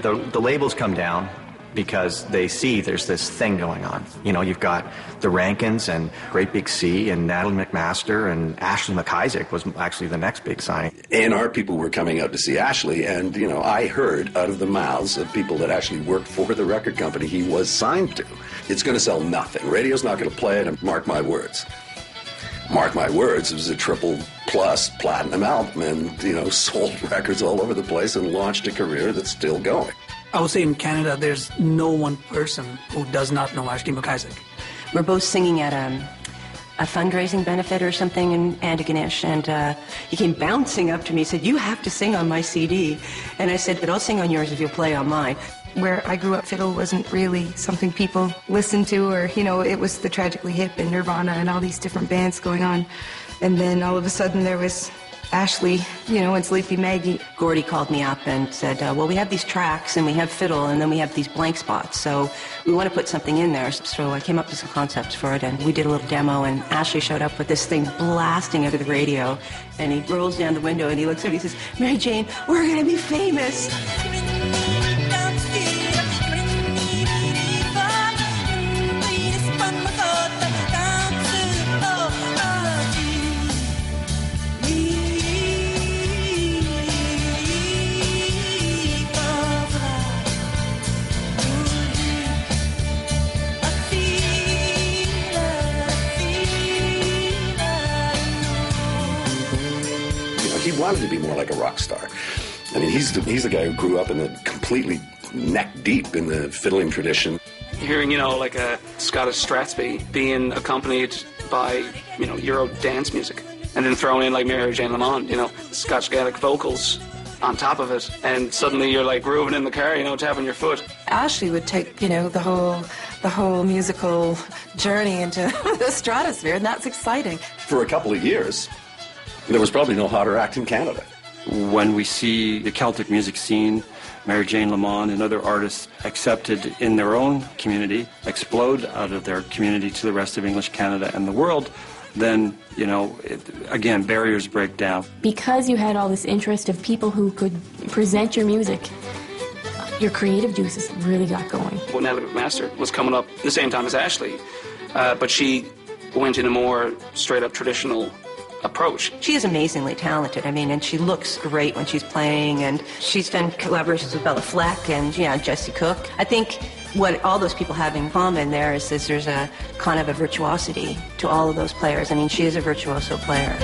The labels come down because they see there's this thing going on. You know, you've got the Rankins and Great Big Sea and Natalie McMaster, and Ashley MacIsaac was actually the next big signing. A&R people were coming out to see Ashley, and, you know, I heard out of the mouths of people that actually worked for the record company he was signed to, it's going to sell nothing. Radio's not going to play it, and mark my words. Mark my words, it was a triple plus platinum album and, you know, sold records all over the place and launched a career that's still going. I would say in Canada, there's no one person who does not know Ashley MacIsaac. We're both singing at a fundraising benefit or something in Antigonish, and he came bouncing up to me and said, "You have to sing on my CD." And I said, "But I'll sing on yours if you'll play on mine." Where I grew up, fiddle wasn't really something people listened to, or, you know, it was the Tragically Hip and Nirvana and all these different bands going on. And then all of a sudden there was Ashley, you know, and Sleepy Maggie. Gordy called me up and said, well, we have these tracks and we have fiddle and then we have these blank spots, so we want to put something in there. So I came up with some concepts for it, and we did a little demo, and Ashley showed up with this thing blasting over the radio, and he rolls down the window and he looks at me and he says, "Mary Jane, we're going to be famous." He wanted to be more like a rock star. I mean, he's the guy who grew up in the completely neck deep in the fiddling tradition. Hearing, you know, like a Scottish Strathspey being accompanied by, you know, Euro dance music, and then throwing in like Mary Jane Lamond, you know, Scotch Gaelic vocals on top of it, and suddenly you're like grooving in the car, you know, tapping your foot. Ashley would take, you know, the whole musical journey into the stratosphere, and that's exciting. For a couple of years, there was probably no hotter act in Canada. When we see the Celtic music scene, Mary Jane Lamond and other artists accepted in their own community, explode out of their community to the rest of English Canada and the world, then, you know, again, barriers break down. Because you had all this interest of people who could present your music, your creative juices really got going. Well, Natalie McMaster was coming up the same time as Ashley, but she went in a more straight-up traditional approach. She is amazingly talented, I mean, and she looks great when she's playing, and she's done collaborations with Bella Fleck and, yeah, Jessie Cook. I think what all those people have in common there is there's a kind of a virtuosity to all of those players. I mean, she is a virtuoso player.